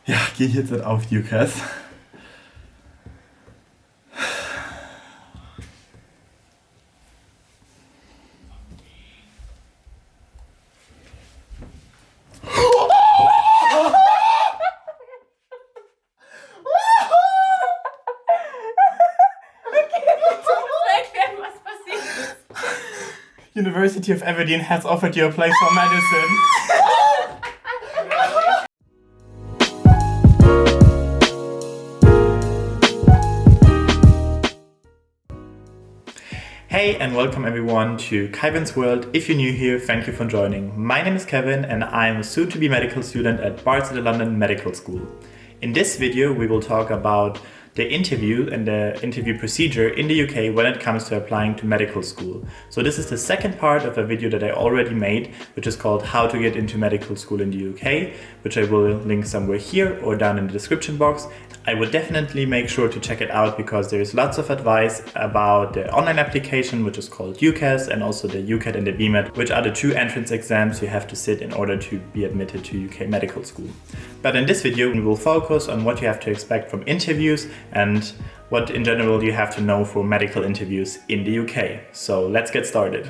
Ja, gehe ich jetzt auf UCAS. University of Aberdeen has offered you a place for medicine. Hey and welcome everyone to Kevin's World. If you're new here, thank you for joining. My name is Kevin and I'm a soon-to-be medical student at Barnsley London Medical School. In this video we will talk about the interview and the interview procedure in the UK when it comes to applying to medical school. So this is the second part of a video that I already made, which is called How to Get into Medical School in the UK, which I will link somewhere here or down in the description box. I would definitely make sure to check it out because there is lots of advice about the online application, which is called UCAS, and also the UCAT and the BMAT, which are the two entrance exams you have to sit in order to be admitted to UK medical school. But in this video, we will focus on what you have to expect from interviews and what in general you have to know for medical interviews in the UK. So let's get started.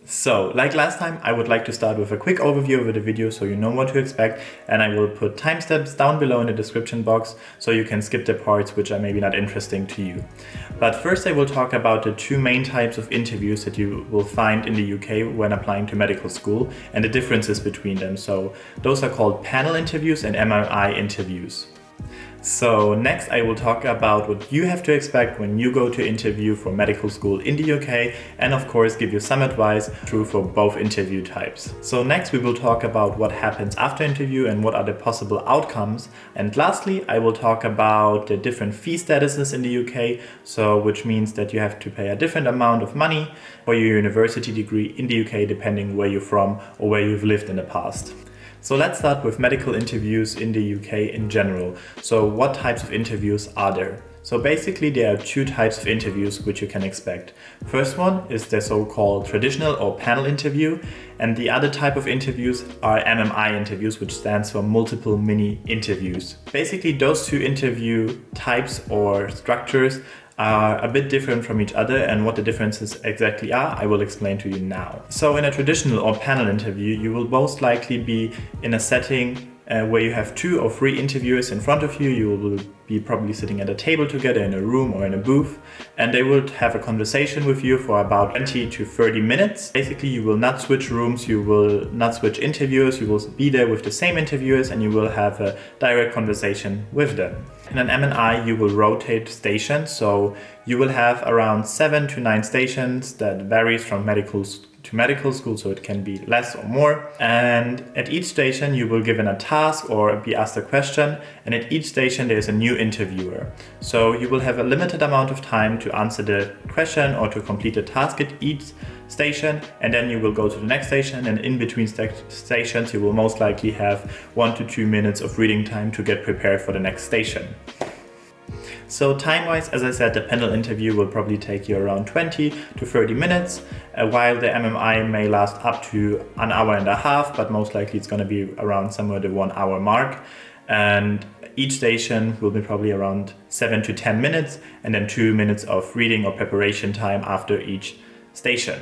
So, like last time, I would like to start with a quick overview of the video so you know what to expect, and I will put timestamps down below in the description box so you can skip the parts which are maybe not interesting to you. But first I will talk about the two main types of interviews that you will find in the UK when applying to medical school and the differences between them. So those are called panel interviews and MRI interviews. So next I will talk about what you have to expect when you go to interview for medical school in the UK, and of course give you some advice true for both interview types. So next we will talk about what happens after interview and what are the possible outcomes. And lastly I will talk about the different fee statuses in the UK, so which means that you have to pay a different amount of money for your university degree in the UK depending where you're from or where you've lived in the past. So let's start with medical interviews in the UK in general. So what types of interviews are there? So basically there are two types of interviews which you can expect. First one is the so-called traditional or panel interview, and the other type of interviews are MMI interviews, which stands for multiple mini interviews. Basically those two interview types or structures are a bit different from each other, and what the differences exactly are, I will explain to you now. So in a traditional or panel interview, you will most likely be in a setting where you have two or three interviewers in front of you. You will be probably sitting at a table together in a room or in a booth, and they will have a conversation with you for about 20 to 30 minutes. Basically, you will not switch rooms, you will not switch interviewers, you will be there with the same interviewers and you will have a direct conversation with them. In an M&I, you will rotate stations, so you will have around 7 to 9 stations that varies from medical to medical school, so it can be less or more. And at each station you will be given a task or be asked a question, and at each station there is a new interviewer. So you will have a limited amount of time to answer the question or to complete the task at each station, and then you will go to the next station, and in between stations you will most likely have 1 to 2 minutes of reading time to get prepared for the next station. So time-wise, as I said, the panel interview will probably take you around 20 to 30 minutes, while the MMI may last up to an hour and a half, but most likely it's going to be around somewhere the 1 hour mark. And each station will be probably around 7 to 10 minutes, and then 2 minutes of reading or preparation time after each station.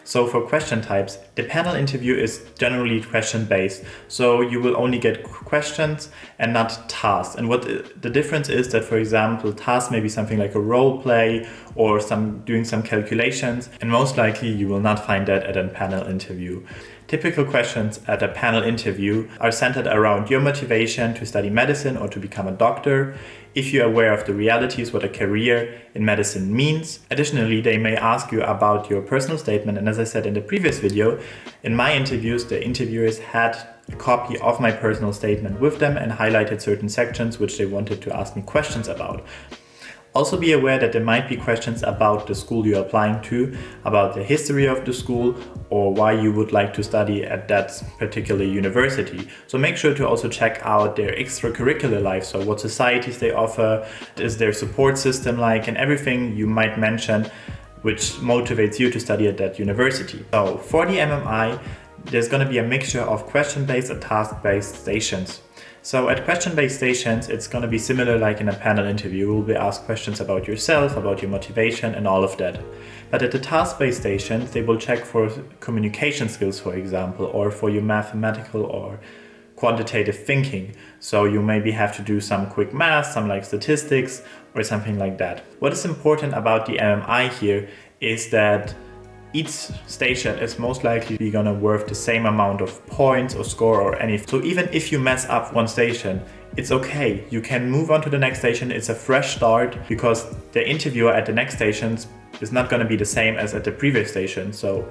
So for question types, the panel interview is generally question-based. So you will only get questions and not tasks. And what the difference is that, for example, tasks may be something like a role play or doing some calculations, and most likely you will not find that at a panel interview. Typical questions at a panel interview are centered around your motivation to study medicine or to become a doctor, if you're aware of the realities what a career in medicine means. Additionally, they may ask you about your personal statement, and as I said in the previous video, in my interviews the interviewers had a copy of my personal statement with them and highlighted certain sections which they wanted to ask me questions about. Also be aware that there might be questions about the school you're applying to, about the history of the school, or why you would like to study at that particular university. So make sure to also check out their extracurricular life, so what societies they offer, is their support system like, and everything you might mention which motivates you to study at that university. So for the MMI, there's going to be a mixture of question-based and task-based stations. So at question-based stations, it's going to be similar like in a panel interview. You will be asked questions about yourself, about your motivation and all of that. But at the task-based stations, they will check for communication skills, for example, or for your mathematical or quantitative thinking. So you maybe have to do some quick math, some like statistics or something like that. What is important about the MMI here is that each station is most likely gonna worth the same amount of points or score or anything. So even if you mess up one station, it's okay. You can move on to the next station. It's a fresh start because the interviewer at the next stations is not gonna be the same as at the previous station. So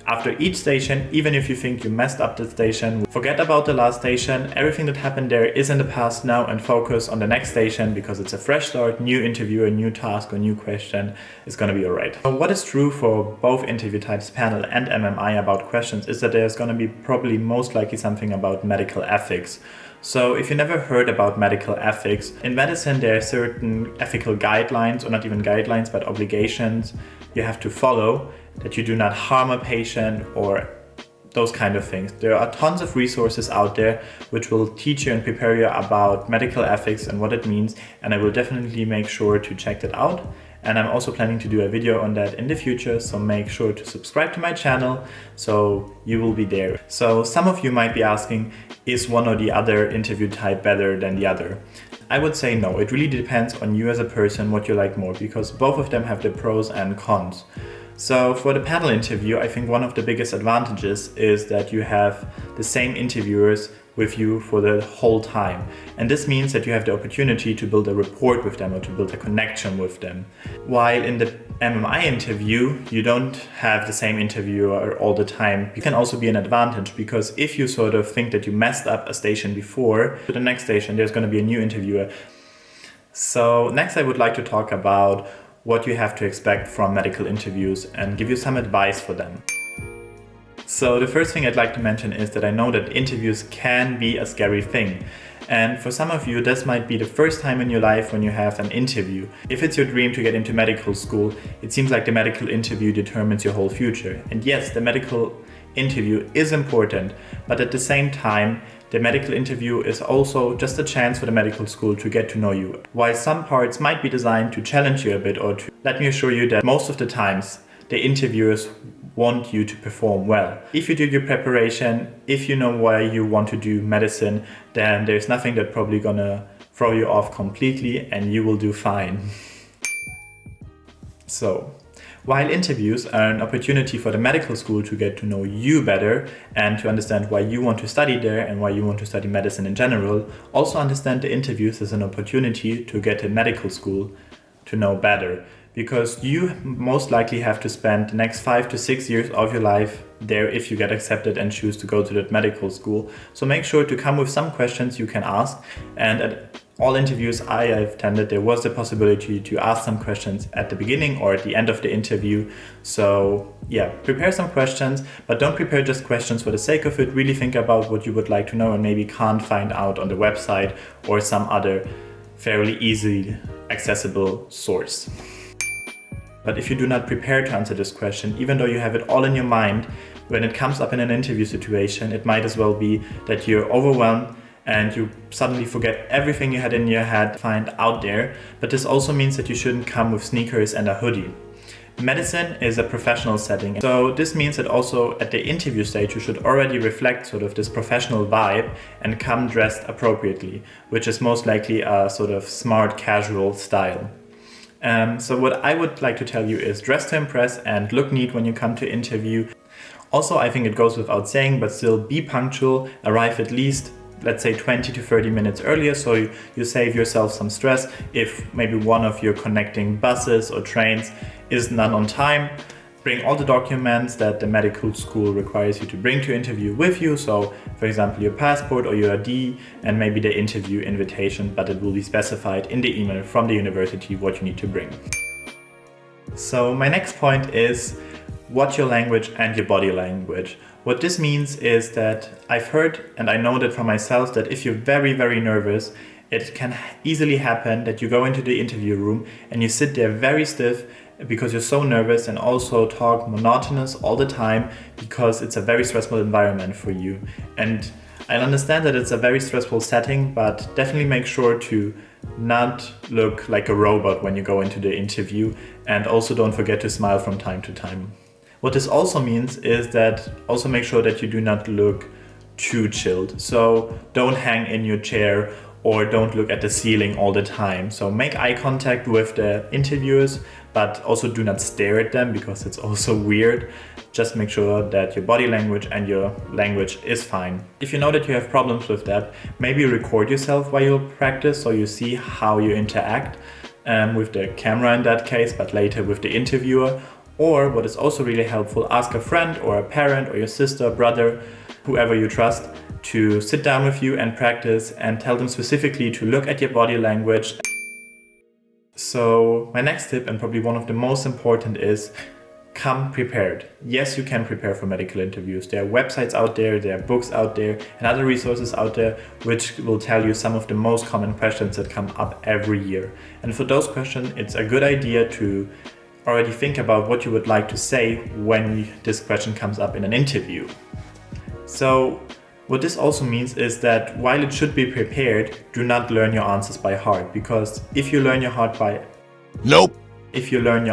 after each station, even if you think you messed up the station, forget about the last station. Everything that happened there is in the past now and focus on the next station because it's a fresh start, new interview, a new task, a new question. It's going to be alright. So what is true for both interview types, panel and MMI about questions, is that there's going to be probably most likely something about medical ethics. So if you never heard about medical ethics, in medicine there are certain ethical guidelines, or not even guidelines, but obligations you have to follow, that you do not harm a patient or those kind of things. There are tons of resources out there which will teach you and prepare you about medical ethics and what it means, and I will definitely make sure to check that out. And I'm also planning to do a video on that in the future, so make sure to subscribe to my channel so you will be there. So some of you might be asking, is one or the other interview type better than the other? I would say no, it really depends on you as a person, what you like more, because both of them have their pros and cons. So for the panel interview, I think one of the biggest advantages is that you have the same interviewers with you for the whole time. And this means that you have the opportunity to build a rapport with them or to build a connection with them. While in the MMI interview, you don't have the same interviewer all the time. It can also be an advantage because if you sort of think that you messed up a station before, to the next station, there's going to be a new interviewer. So next I would like to talk about what you have to expect from medical interviews and give you some advice for them. So the first thing I'd like to mention is that I know that interviews can be a scary thing. And for some of you, this might be the first time in your life when you have an interview. If it's your dream to get into medical school, it seems like the medical interview determines your whole future. And yes, the medical interview is important, but at the same time, the medical interview is also just a chance for the medical school to get to know you. While some parts might be designed to challenge you a bit, or to let me assure you that most of the times the interviewers want you to perform well. If you do your preparation, if you know why you want to do medicine, then there's nothing that's probably gonna throw you off completely and you will do fine. So, while interviews are an opportunity for the medical school to get to know you better and to understand why you want to study there and why you want to study medicine in general, also understand the interviews as an opportunity to get a medical school to know better. Because you most likely have to spend the next 5 to 6 years of your life there if you get accepted and choose to go to that medical school. So make sure to come with some questions you can ask. And at all interviews I have attended, there was the possibility to ask some questions at the beginning or at the end of the interview. So yeah, prepare some questions, but don't prepare just questions for the sake of it. Really think about what you would like to know and maybe can't find out on the website or some other fairly easily accessible source. But if you do not prepare to answer this question, even though you have it all in your mind, when it comes up in an interview situation, it might as well be that you're overwhelmed and you suddenly forget everything you had in your head to find out there. But this also means that you shouldn't come with sneakers and a hoodie. Medicine is a professional setting, so this means that also at the interview stage you should already reflect sort of this professional vibe and come dressed appropriately, which is most likely a sort of smart casual style. So what I would like to tell you is dress to impress and look neat when you come to interview. Also, I think it goes without saying, but still be punctual, arrive at least, let's say 20 to 30 minutes earlier, so you save yourself some stress if maybe one of your connecting buses or trains is not on time. Bring all the documents that the medical school requires you to bring to interview with you. So for example, your passport or your ID and maybe the interview invitation, but it will be specified in the email from the university what you need to bring. So my next point is watch your language and your body language. What this means is that I've heard and I know that for myself that if you're very, very nervous, it can easily happen that you go into the interview room and you sit there very stiff because you're so nervous, and also talk monotonous all the time because it's a very stressful environment for you. And I understand that it's a very stressful setting, but definitely make sure to not look like a robot when you go into the interview, and also don't forget to smile from time to time. What this also means is that also make sure that you do not look too chilled. So don't hang in your chair or don't look at the ceiling all the time. So make eye contact with the interviewers, but also do not stare at them because it's also weird. Just make sure that your body language and your language is fine. If you know that you have problems with that, maybe record yourself while you practice so you see how you interact with the camera in that case, but later with the interviewer. Or what is also really helpful, ask a friend or a parent or your sister, brother, whoever you trust, to sit down with you and practice, and tell them specifically to look at your body language. So my next tip, and probably one of the most important, is come prepared. Yes, you can prepare for medical interviews. There are websites out there are books out there, and other resources out there which will tell you some of the most common questions that come up every year. And for those questions, it's a good idea to already think about what you would like to say when this question comes up in an interview. So what this also means is that while it should be prepared, do not learn your answers by heart, because if you learn your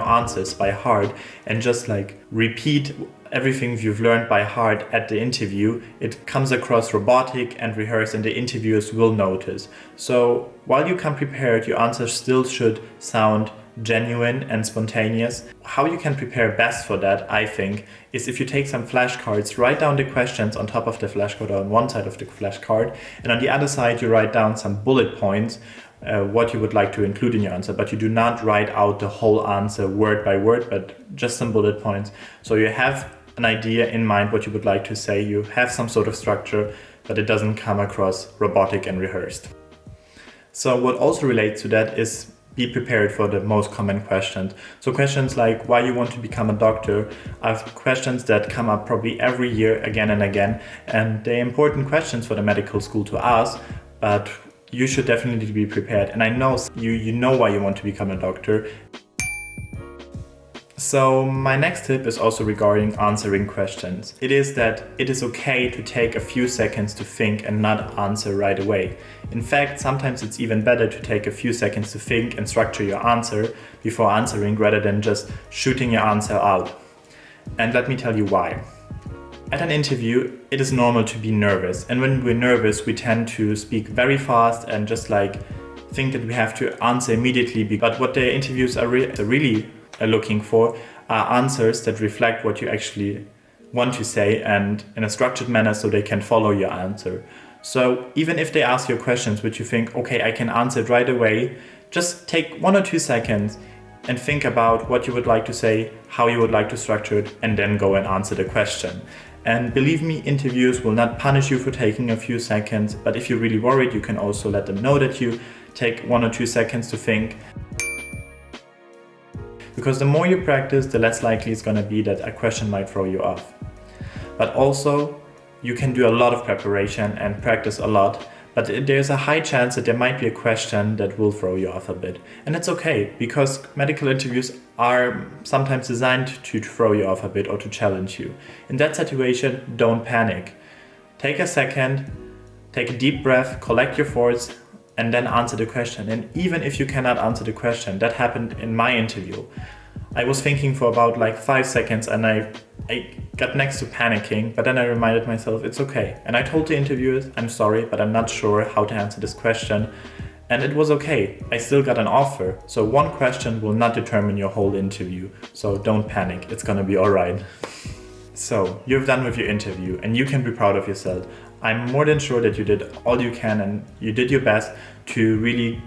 answers by heart and just like repeat everything you've learned by heart at the interview, it comes across robotic and rehearsed, and the interviewers will notice. So while you come prepared, your answers still should sound genuine and spontaneous. How you can prepare best for that, I think, is if you take some flashcards, write down the questions on top of the flashcard or on one side of the flashcard, and on the other side you write down some bullet points, what you would like to include in your answer, but you do not write out the whole answer word by word, but just some bullet points. So you have an idea in mind what you would like to say, you have some sort of structure, but it doesn't come across robotic and rehearsed. So what also relates to that is be prepared for the most common questions. So questions like why you want to become a doctor are questions that come up probably every year again and again, and they're important questions for the medical school to ask, but you should definitely be prepared. And I know you know why you want to become a doctor. So my next tip is also regarding answering questions. It is that it is okay to take a few seconds to think and not answer right away. In fact, sometimes it's even better to take a few seconds to think and structure your answer before answering, rather than just shooting your answer out. And let me tell you why. At an interview, it is normal to be nervous. And when we're nervous, we tend to speak very fast and just like think that we have to answer immediately. But what the interviews are really looking for are answers that reflect what you actually want to say, and in a structured manner so they can follow your answer. So even if they ask you questions which you think, okay, I can answer it right away, just take 1 or 2 seconds and think about what you would like to say, how you would like to structure it, and then go and answer the question. And believe me, interviewers will not punish you for taking a few seconds, but if you're really worried, you can also let them know that you take 1 or 2 seconds to think. Because the more you practice, the less likely it's going to be that a question might throw you off. But also, you can do a lot of preparation and practice a lot, but there's a high chance that there might be a question that will throw you off a bit. And it's okay, because medical interviews are sometimes designed to throw you off a bit or to challenge you. In that situation, don't panic. Take a second, take a deep breath, collect your thoughts, and then answer the question. And even if you cannot answer the question, that happened in my interview. I was thinking for about like 5 seconds, and I got next to panicking, but then I reminded myself it's okay. And I told the interviewers, I'm sorry, but I'm not sure how to answer this question. And it was okay. I still got an offer. So one question will not determine your whole interview. So don't panic, it's gonna be all right. So you're done with your interview and you can be proud of yourself. I'm more than sure that you did all you can and you did your best to really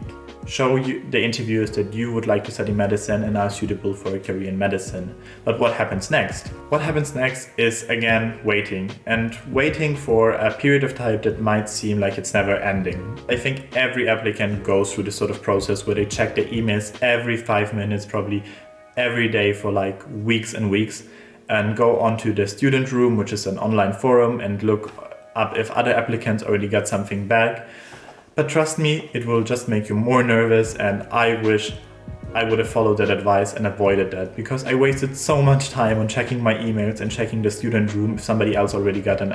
show the interviewers that you would like to study medicine and are suitable for a career in medicine. But what happens next? What happens next is, again, waiting. And waiting for a period of time that might seem like it's never ending. I think every applicant goes through this sort of process where they check their emails every 5 minutes, probably every day for like weeks and weeks, and go onto the student room, which is an online forum, and look up if other applicants already got something back. But trust me, it will just make you more nervous, and I wish I would have followed that advice and avoided that, because I wasted so much time on checking my emails and checking the student room if somebody else already got an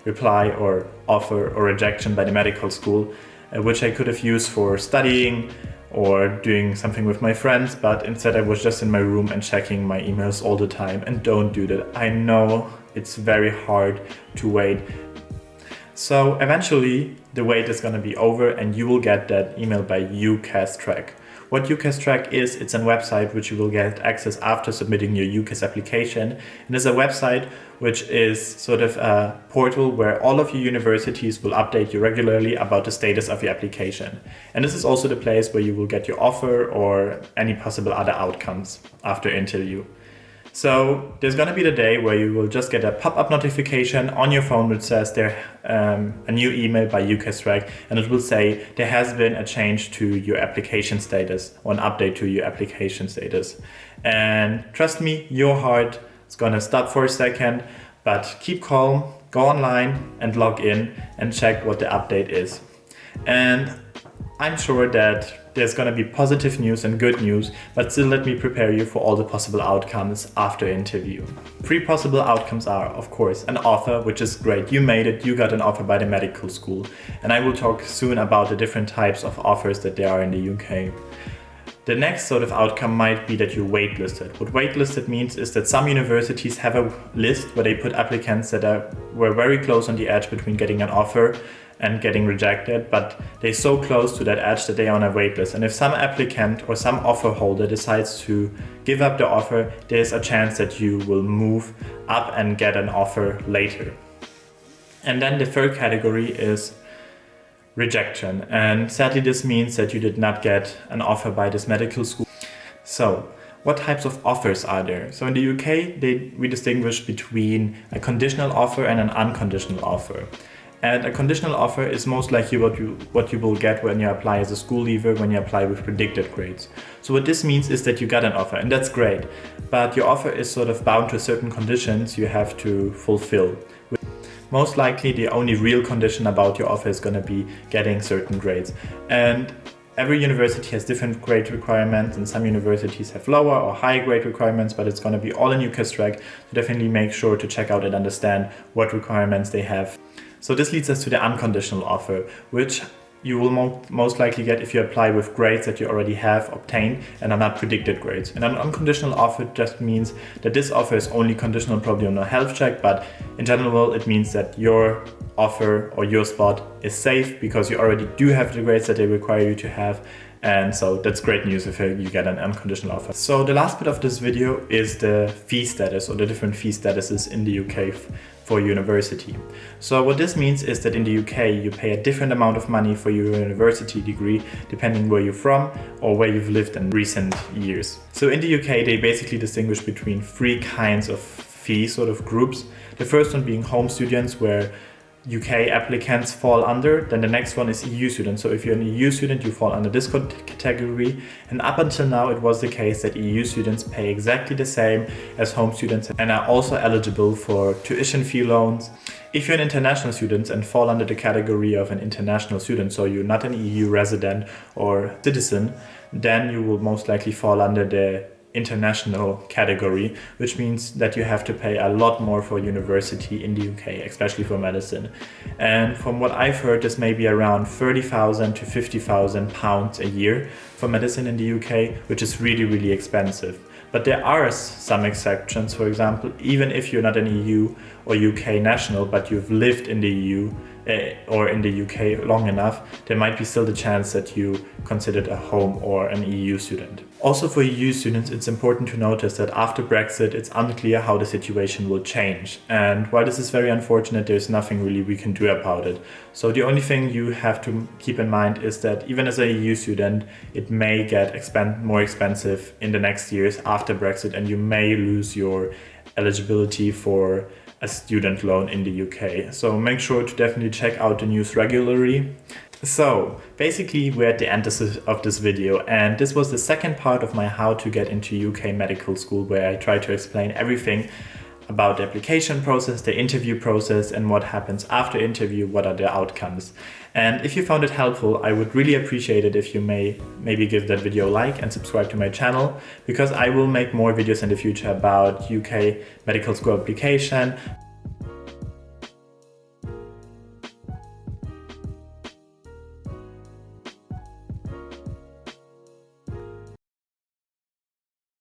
reply or offer or rejection by the medical school, which I could have used for studying or doing something with my friends, but instead I was just in my room and checking my emails all the time. And don't do that. I know it's very hard to wait. So eventually the wait is going to be over and you will get that email by UCAS Track. What UCAS Track is, it's a website which you will get access after submitting your UCAS application. And it's a website which is sort of a portal where all of your universities will update you regularly about the status of your application. And this is also the place where you will get your offer or any possible other outcomes after interview. So there's going to be the day where you will just get a pop-up notification on your phone which says there a new email by UCAS Track, and it will say there has been a change to your application status or an update to your application status. And trust me, your heart is going to stop for a second, but keep calm, go online and log in and check what the update is. And I'm sure that there's going to be positive news and good news, but still let me prepare you for all the possible outcomes after interview. 3 possible outcomes are, of course, an offer, which is great. You made it, you got an offer by the medical school. And I will talk soon about the different types of offers that there are in the UK. The next sort of outcome might be that you're waitlisted. What waitlisted means is that some universities have a list where they put applicants that were very close on the edge between getting an offer and getting rejected, but they're so close to that edge that they are on a waitlist. And if some applicant or some offer holder decides to give up the offer, there's a chance that you will move up and get an offer later. And then the third category is rejection. And sadly, this means that you did not get an offer by this medical school. So what types of offers are there? So in the UK, we distinguish between a conditional offer and an unconditional offer. And a conditional offer is most likely what you will get when you apply as a school leaver, when you apply with predicted grades. So what this means is that you got an offer, and that's great, but your offer is sort of bound to certain conditions you have to fulfill. Most likely the only real condition about your offer is going to be getting certain grades. And every university has different grade requirements, and some universities have lower or higher grade requirements, but it's going to be all in UCAS Track. So definitely make sure to check out and understand what requirements they have. So this leads us to the unconditional offer, which you will most likely get if you apply with grades that you already have obtained and are not predicted grades. And an unconditional offer just means that this offer is only conditional probably on a health check, but in general it means that your offer or your spot is safe because you already do have the grades that they require you to have. And so that's great news if you get an unconditional offer. So the last bit of this video is the fee status or the different fee statuses in the UK for university. So what this means is that in the UK you pay a different amount of money for your university degree depending where you're from or where you've lived in recent years. So in the UK they basically distinguish between 3 kinds of fee sort of groups. The first one being home students, where UK applicants fall under. Then the next one is EU students. So if you're an EU student, you fall under this category. And up until now, it was the case that EU students pay exactly the same as home students and are also eligible for tuition fee loans. If you're an international student and fall under the category of an international student, so you're not an EU resident or citizen, then you will most likely fall under the international category, which means that you have to pay a lot more for university in the UK, especially for medicine. And from what I've heard, this may be around 30,000 to 50,000 pounds a year for medicine in the UK, which is really, really expensive. But there are some exceptions. For example, even if you're not an EU or UK national, but you've lived in the EU or in the UK long enough, there might be still the chance that you considered a home or an EU student. Also for EU students, it's important to notice that after Brexit, it's unclear how the situation will change. And while this is very unfortunate, there's nothing really we can do about it. So the only thing you have to keep in mind is that even as an EU student, it may get more expensive in the next years after Brexit, and you may lose your eligibility for a student loan in the UK. So make sure to definitely check out the news regularly. So basically we're at the end of this video, and this was the second part of my how to get into UK medical school, where I try to explain everything about the application process, the interview process, and what happens after interview, what are the outcomes. And if you found it helpful, I would really appreciate it if you maybe give that video a like and subscribe to my channel, because I will make more videos in the future about UK medical school application.